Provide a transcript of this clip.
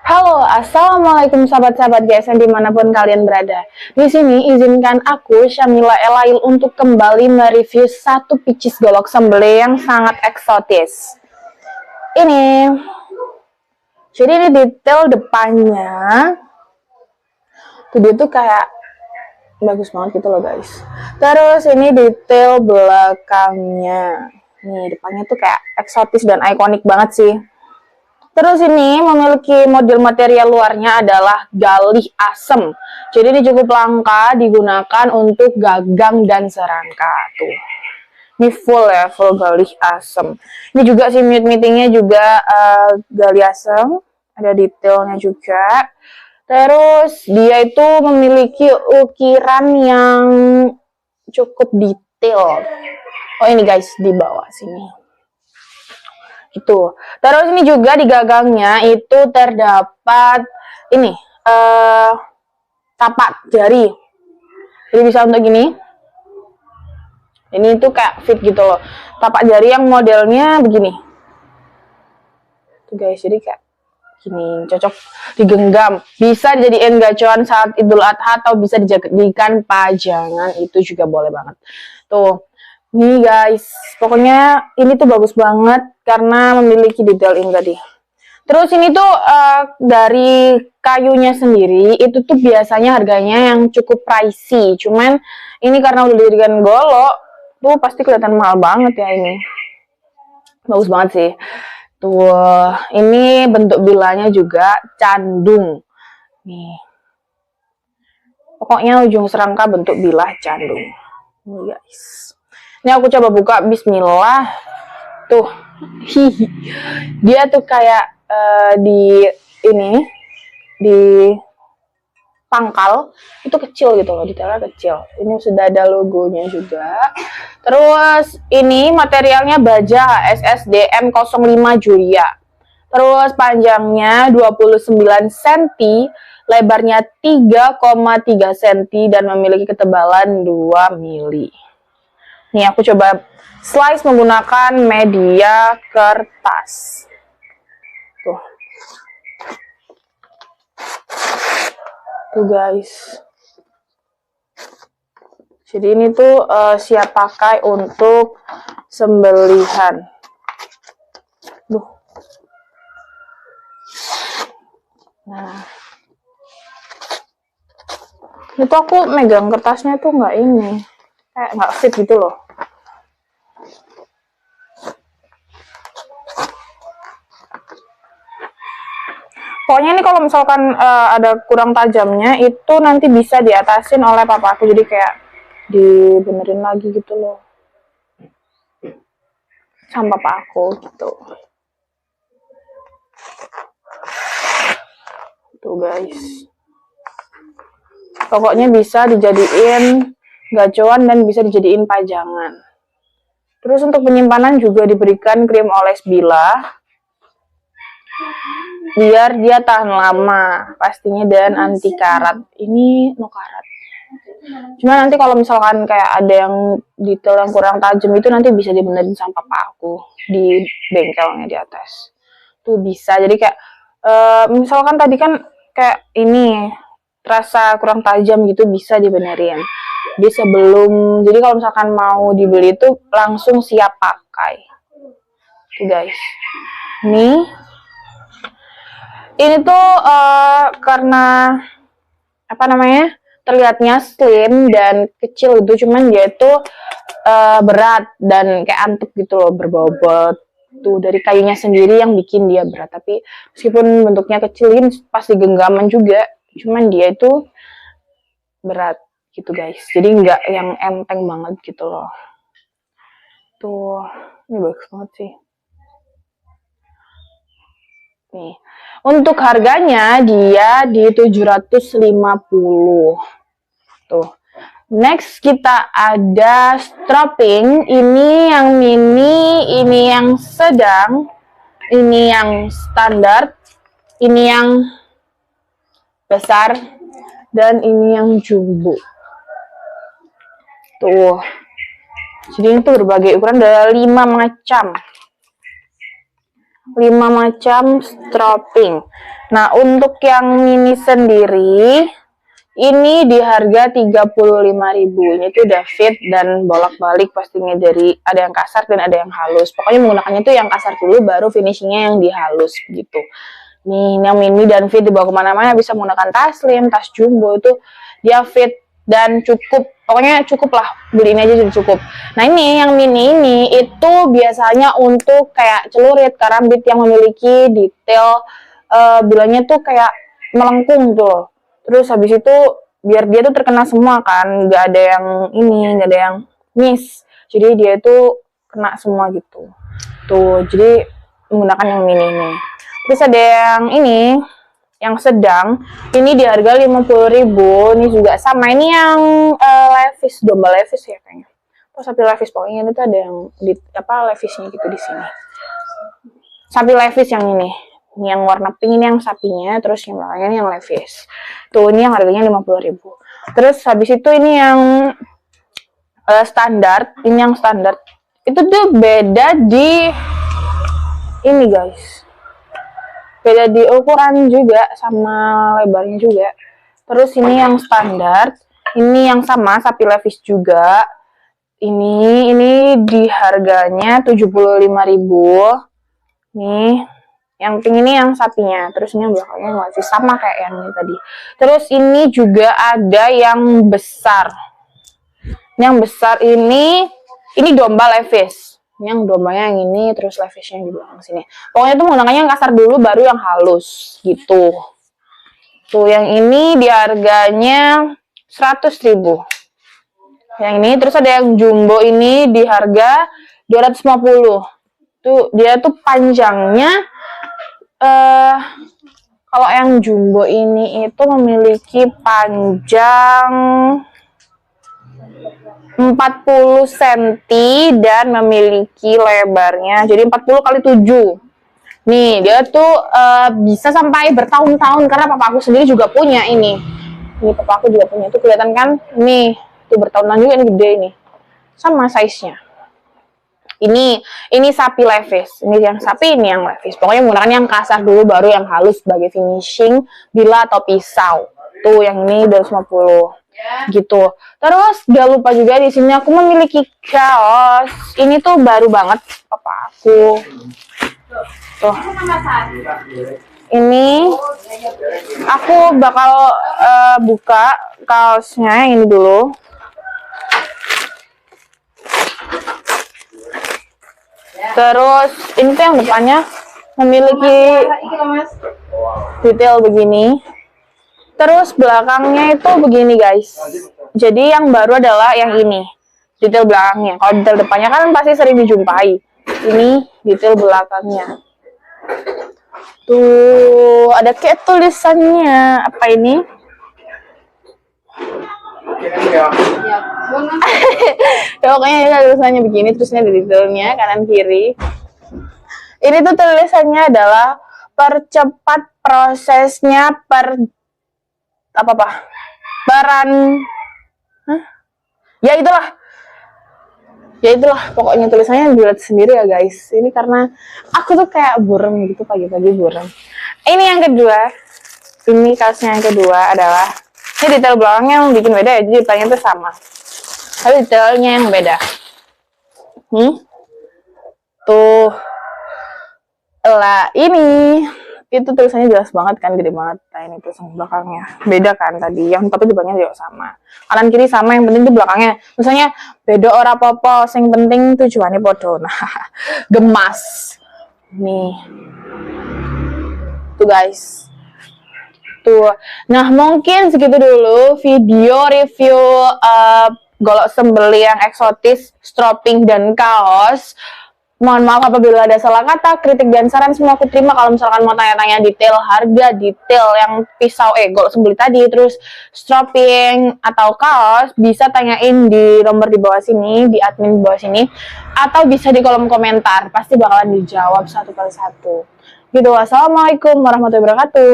Halo, assalamualaikum sahabat-sahabat GSM dimanapun kalian berada. Di sini izinkan aku Syamila Elail untuk kembali mereview satu picis golok sembelih yang sangat eksotis. Ini, jadi ini detail depannya, tuh dia tuh kayak bagus banget gitu loh guys. Terus ini detail belakangnya, nih depannya tuh kayak eksotis dan ikonik banget sih. Terus ini memiliki model material luarnya adalah galih asem. Jadi ini cukup langka digunakan untuk gagang dan serangka. Tuh. Ini full ya, full galih asem. Ini juga sih meetingnya juga galih asem. Ada detailnya juga. Terus dia itu memiliki ukiran yang cukup detail. Oh ini guys, di bawah sini. Itu. Terus ini juga di gagangnya itu terdapat ini tapak jari. Jadi bisa untuk gini. Ini tuh kayak fit gitu loh. Tapak jari yang modelnya begini. Tuh guys, jadi kayak gini, cocok digenggam. Bisa dijadiin gacuan saat Idul Adha atau bisa dijadikan pajangan, itu juga boleh banget. Tuh. Nih guys, pokoknya ini tuh bagus banget karena memiliki detail ini tadi. Terus ini tuh dari kayunya sendiri itu tuh biasanya harganya yang cukup pricey. Cuman ini karena udah dijadikan golok, tuh pasti kelihatan mahal banget ya ini. Bagus banget sih. Tuh, ini bentuk bilanya juga candung. Nih. Pokoknya ujung serangka bentuk bilah candung. Nih guys. Ini aku coba buka, bismillah. Tuh. Dia tuh kayak di pangkal itu kecil gitu loh, detailnya kecil. Ini sudah ada logonya juga. Terus ini materialnya baja HSSDM 05 Julia. Terus panjangnya 29 cm, lebarnya 3,3 cm dan memiliki ketebalan 2 mili. Nih aku coba slice menggunakan media kertas. Tuh. Tuh guys. Jadi ini tuh siap pakai untuk sembelihan. Duh. Nah. Itu aku megang kertasnya tuh nggak ini. Kayak nggak fit gitu loh. Pokoknya ini kalau misalkan ada kurang tajamnya itu nanti bisa diatasin oleh papa aku, jadi kayak dibenerin lagi gitu loh sama papa aku gitu. Tuh guys. Pokoknya bisa dijadiin gacuan dan bisa dijadiin pajangan. Terus untuk penyimpanan juga diberikan krim oles bilah biar dia tahan lama pastinya dan anti karat. Ini no karat. Cuma nanti kalau misalkan kayak ada yang detail yang kurang tajam itu nanti bisa dibenerin sama papa aku di bengkelnya di atas. Tuh bisa. Jadi kayak misalkan tadi kan kayak ini terasa kurang tajam gitu bisa dibenerin. Jadi jadi kalau misalkan mau dibeli itu langsung siap pakai. Tuh guys. Ini tuh karena apa namanya? Terlihatnya slim dan kecil gitu, cuman dia itu berat dan kayak antep gitu loh, berbobot. Tuh dari kayunya sendiri yang bikin dia berat, tapi meskipun bentuknya kecil ini pasti genggaman juga, cuman dia itu berat gitu guys, jadi nggak yang enteng banget gitu loh. Tuh ini bagus banget sih. Nih untuk harganya dia di 750. Tuh. Next kita ada strapping, ini yang mini, ini yang sedang, ini yang standar, ini yang besar, dan ini yang jumbo. Tuh. Jadi ini tuh berbagai ukuran, ada 5 macam. 5 macam strapping. Nah, untuk yang mini sendiri ini di harga 35.000. Ini tuh udah fit dan bolak-balik pastinya, dari ada yang kasar dan ada yang halus. Pokoknya menggunakannya tuh yang kasar dulu baru finishingnya yang dihalus gitu. Nih, yang mini dan fit dibawa kemana-mana, bisa menggunakan tas slim, tas jumbo, itu dia fit dan cukup. Pokoknya cukup lah, beli ini aja jadi cukup. Nah, ini yang mini ini itu biasanya untuk kayak celurit, karambit yang memiliki detail bilangnya tuh kayak melengkung tuh. Terus habis itu biar dia tuh terkena semua kan, nggak ada yang ini, nggak ada yang miss. Jadi dia itu kena semua gitu. Tuh, jadi menggunakan yang mini ini. Terus ada yang ini, yang sedang, ini di harga 50.000. Ini juga sama, ini yang levis, domba levis ya kayaknya. Oh, sapi levis, pokoknya ini tuh ada yang di apa levisnya gitu di sini. Sapi levis yang ini. Ini yang warna pink ini yang sapinya, terus yang belakangnya yang levis. Tuh, ini yang harganya 50.000. Terus habis itu ini yang standar, ini yang standar. Itu tuh beda di ini guys. Beda di ukuran juga sama lebarnya juga. Terus ini yang standar, ini yang sama sapi levis juga. Ini di harganya 75.000. Nih, yang pink ini yang sapinya. Terus ini yang belakangnya yang levis sama kayak yang ini tadi. Terus ini juga ada yang besar. Yang besar ini domba levis. Yang dombanya yang ini, terus levisnya di belakang sini. Pokoknya tuh menggunakannya yang kasar dulu, baru yang halus, gitu. Tuh, yang ini di harganya 100.000. Yang ini, terus ada yang jumbo ini di harga 250. Tuh, dia tuh panjangnya, kalau yang jumbo ini itu memiliki panjang 40 cm dan memiliki lebarnya jadi 40 kali 7. Nih, dia tuh bisa sampai bertahun-tahun karena papa aku sendiri juga punya ini. Ini papa aku juga punya. Itu kelihatan kan? Nih, tuh bertahun-tahun juga, ini gede ini. Sama size-nya. Ini sapi levis. Ini yang sapi, ini yang levis. Pokoknya menggunakan yang kasar dulu baru yang halus sebagai finishing bila atau pisau. Tuh, yang ini 250. Gitu. Terus gak lupa juga di sini aku memiliki kaos. Ini tuh baru banget papa aku. Tuh. Ini aku bakal buka kaosnya yang ini dulu. Terus ini tuh yang depannya memiliki detail begini. Terus belakangnya itu begini guys. Jadi yang baru adalah yang ini, detail belakangnya. Kalau detail depannya kan pasti sering dijumpai. Ini detail belakangnya. Tuh, ada kayak tulisannya. Apa ini? Ya, pokoknya ini tulisannya begini, terusnya ada detailnya kanan kiri. Ini tuh tulisannya adalah percepat prosesnya ya itulah pokoknya tulisannya dilihat sendiri ya guys. Ini karena aku tuh kayak burem gitu, pagi-pagi burem. Ini yang kedua, ini kaosnya yang kedua adalah ini detail belakangnya yang bikin beda ya, jadi depannya tuh sama tapi detailnya yang beda. Tuh lah, ini itu tulisannya jelas banget kan, gede banget. Nah, ini tulisan belakangnya beda kan tadi, yang tapi depannya juga sama, kanan kiri sama, yang penting tuh belakangnya misalnya beda ora popo, yang penting tujuannya podo. Nah, gemas nih tuh guys tuh. Nah, mungkin segitu dulu video review golok sembeli yang eksotis, strapping dan kaos. Mohon maaf apabila ada salah kata, kritik dan saran semua aku terima. Kalau misalkan mau tanya-tanya detail harga, detail yang pisau golok sembeli tadi, terus strapping atau kaos, bisa tanyain di nomor di bawah sini, di admin di bawah sini, atau bisa di kolom komentar. Pasti bakalan dijawab satu persatu. Gitu, wassalamualaikum warahmatullahi wabarakatuh.